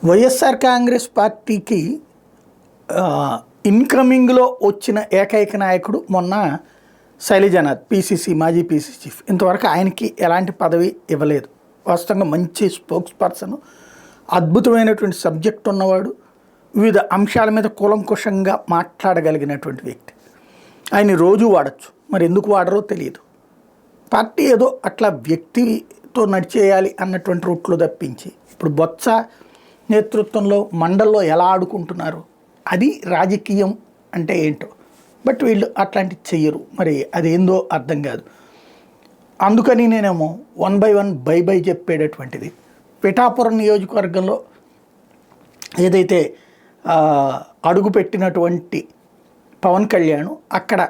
వైఎస్ఆర్ కాంగ్రెస్ పార్టీకి ఇన్కమింగ్లో వచ్చిన ఏకైక నాయకుడు మొన్న శైలజనాథ్, పీసీసీ మాజీ పీసీసీ చీఫ్. ఇంతవరకు ఆయనకి ఎలాంటి పదవి ఇవ్వలేదు. వాస్తవంగా మంచి స్పోక్స్ పర్సన్, అద్భుతమైనటువంటి సబ్జెక్ట్ ఉన్నవాడు, వివిధ అంశాల మీద కూలంకుషంగా మాట్లాడగలిగినటువంటి వ్యక్తి. ఆయన రోజు వాడచ్చు, మరి ఎందుకు వాడరో తెలియదు. పార్టీ ఏదో అట్లా వ్యక్తితో నడిచేయాలి అన్నటువంటి రూట్లో తప్పించి ఇప్పుడు బొత్స నేతృత్వంలో మండల్లో ఎలా ఆడుకుంటున్నారు, అది రాజకీయం అంటే ఏంటో. బట్ వీళ్ళు అట్లాంటివి చెయ్యరు, మరి అదేందో అర్థం కాదు. అందుకని నేనేమో 1 by 1 బై చెప్పేటటువంటిది. పిఠాపురం నియోజకవర్గంలో ఏదైతే అడుగుపెట్టినటువంటి పవన్ కళ్యాణ్ అక్కడ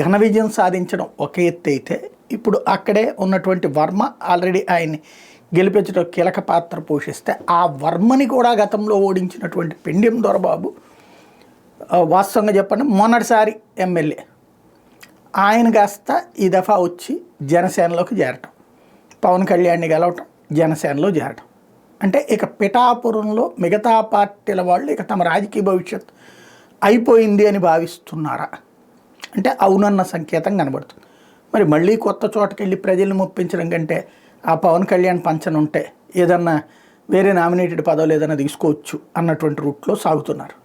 ఘన విజయం సాధించడం ఒక ఎత్తు అయితే, ఇప్పుడు అక్కడే ఉన్నటువంటి వర్మ ఆల్రెడీ ఆయన్ని గెలిపించడం కీలక పాత్ర పోషిస్తే, ఆ వర్మని కూడా గతంలో ఓడించినటువంటి పెండెం దొరబాబు వాస్తవంగా చెప్పండి మొన్నటిసారి ఎమ్మెల్యే, ఆయన కాస్త ఈ దఫా వచ్చి జనసేనలోకి చేరటం, పవన్ కళ్యాణ్ని గెలవటం, జనసేనలో చేరటం. అంటే ఇక పిఠాపురంలో మిగతా పార్టీల వాళ్ళు ఇక తమ రాజకీయ భవిష్యత్ అయిపోయింది అని భావిస్తున్నారా అంటే అవునన్న సంకేతం కనబడుతుంది. మరి మళ్ళీ కొత్త చోటకెళ్ళి ప్రజల్ని మొప్పించడం కంటే ఆ పవన్ కళ్యాణ్ పంచన ఉంటే ఏదన్నా వేరే నామినేటెడ్ పదవులు ఏదైనా తీసుకోవచ్చు అన్నటువంటి రూట్లో సాగుతున్నారు.